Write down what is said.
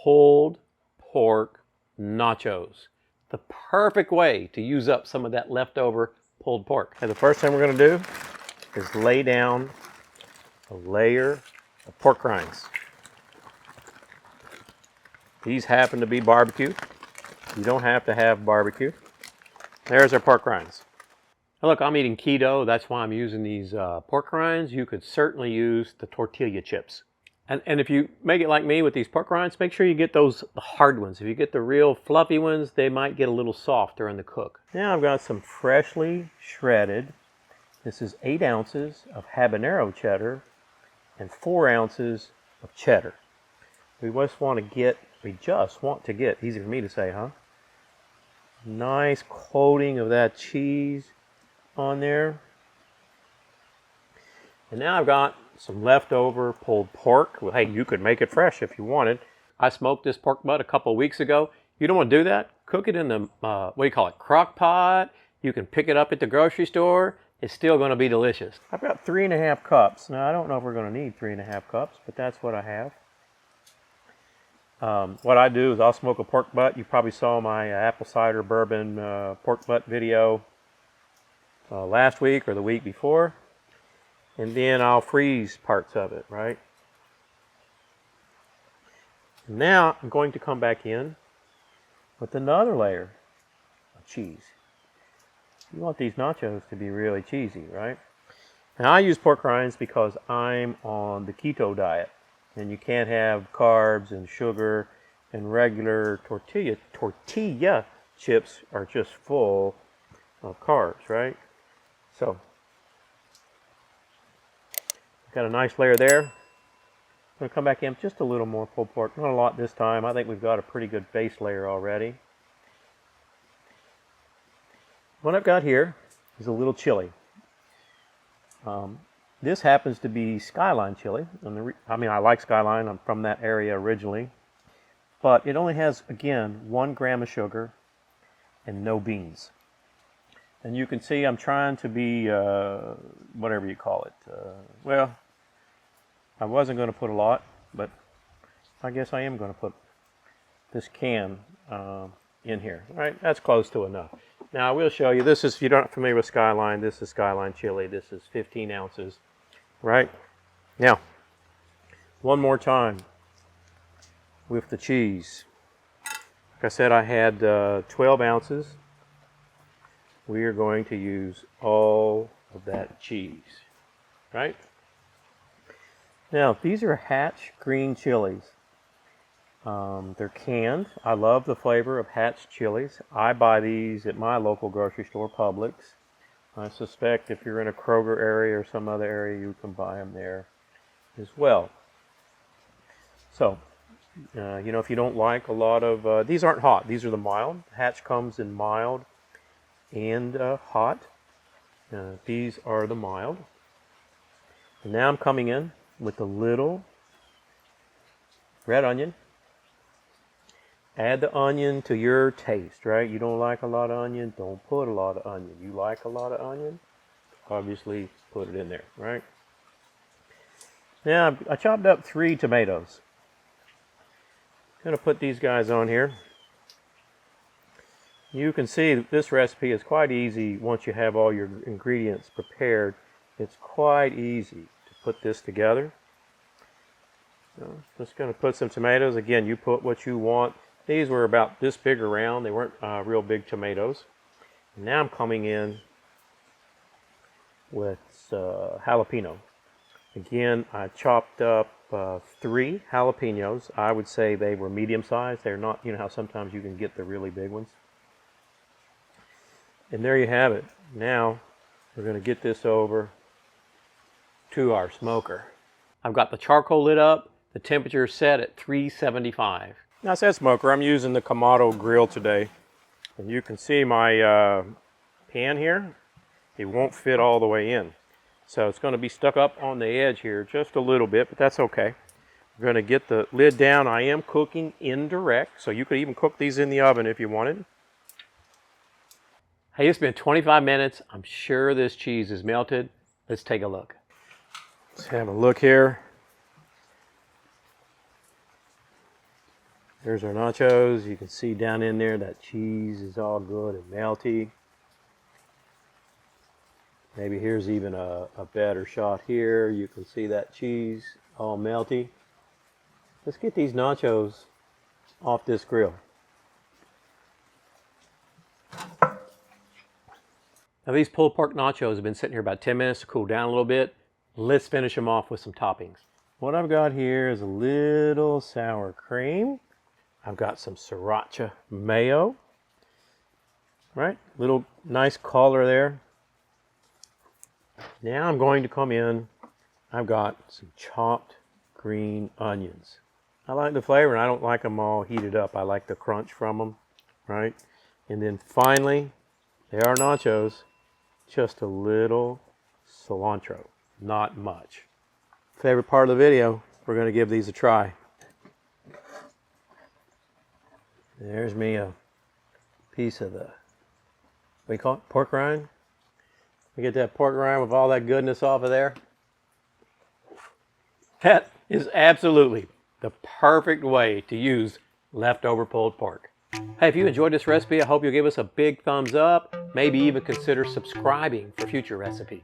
pulled pork nachos. The perfect way to use up some of that leftover pulled pork. And the first thing we're going to do is lay down a layer of pork rinds. These happen to be barbecue. You don't have to have barbecue. There's our pork rinds. Now look, I'm eating keto. That's why I'm using these pork rinds. You could certainly use the tortilla chips. And if you make it like me with these pork rinds, make sure you get those hard ones. If you get the real fluffy ones, they might get a little soft during the cook. Now I've got some freshly shredded. This is 8 ounces of habanero cheddar and 4 ounces of cheddar. We just want to get, easy for me to say, huh? Nice coating of that cheese on there. And now I've got some leftover pulled pork. Well, hey, you could make it fresh if you wanted. I smoked this pork butt a couple of weeks ago. You don't want to do that? Cook it in the, crock pot. You can pick it up at the grocery store. It's still going to be delicious. I've got 3.5 cups. Now, I don't know if we're going to need 3.5 cups, but that's what I have. What I do is I'll smoke a pork butt. You probably saw my apple cider bourbon pork butt video last week or the week before. And then I'll freeze parts of it, right? Now I'm going to come back in with another layer of cheese. You want these nachos to be really cheesy, right? And I use pork rinds because I'm on the keto diet. And you can't have carbs and sugar and regular tortilla. Tortilla chips are just full of carbs, right? So, got a nice layer there. I'm going to come back in with just a little more pulled pork. Not a lot this time. I think we've got a pretty good base layer already. What I've got here is a little chili. This happens to be Skyline chili. I like Skyline. I'm from that area originally. But it only has, again, 1 gram of sugar and no beans. And you can see I'm trying to be, whatever you call it. Well, I wasn't going to put a lot, but I guess I am going to put this can in here. All right, that's close to enough. Now I will show you, this is, if you're not familiar with Skyline, this is Skyline chili. This is 15 ounces, right? Now, one more time with the cheese. Like I said, I had 12 ounces. We are going to use all of that cheese, right? Now, these are Hatch green chilies. They're canned. I love the flavor of Hatch chilies. I buy these at my local grocery store, Publix. I suspect if you're in a Kroger area or some other area, you can buy them there as well. So, if you don't like a lot of, these aren't hot. These are the mild. Hatch comes in mild and hot. These are the mild. And now I'm coming in with a little red onion. Add the onion to your taste, right? You don't like a lot of onion, don't put a lot of onion. You like a lot of onion, obviously put it in there, right? Now I chopped up 3 tomatoes. I'm going to put these guys on here. You can see that this recipe is quite easy once you have all your ingredients prepared. It's quite easy to put this together. So, just going to put some tomatoes. Again, you put what you want. These were about this big around. They weren't real big tomatoes. And now I'm coming in with jalapeno. Again, I chopped up 3 jalapenos. I would say they were medium sized. They're not, you know how sometimes you can get the really big ones. And there you have it. Now we're going to get this over to our smoker. I've got the charcoal lit up. The temperature is set at 375. Now I said smoker. I'm using the Kamado grill today. And you can see my pan here. It won't fit all the way in. So it's going to be stuck up on the edge here just a little bit, but that's okay. We're going to get the lid down. I am cooking indirect, so you could even cook these in the oven if you wanted. Hey, it's been 25 minutes. I'm sure this cheese is melted. Let's take a look. Let's have a look here. There's our nachos. You can see down in there that cheese is all good and melty. Maybe here's even a better shot here. You can see that cheese all melty. Let's get these nachos off this grill. Now these pulled pork nachos have been sitting here about 10 minutes to cool down a little bit. Let's finish them off with some toppings. What I've got here is a little sour cream. I've got some sriracha mayo. Right, little nice color there. Now I'm going to come in. I've got some chopped green onions. I like the flavor and I don't like them all heated up. I like the crunch from them, right? And then finally, there are nachos. Just a little cilantro, not much. Favorite part of the video, we're going to give these a try. There's me a piece of the, what do you call it, pork rind. We get that pork rind with all that goodness off of there. That is absolutely the perfect way to use leftover pulled pork. Hey, if you enjoyed this recipe, I hope you'll give us a big thumbs up. Maybe even consider subscribing for future recipes.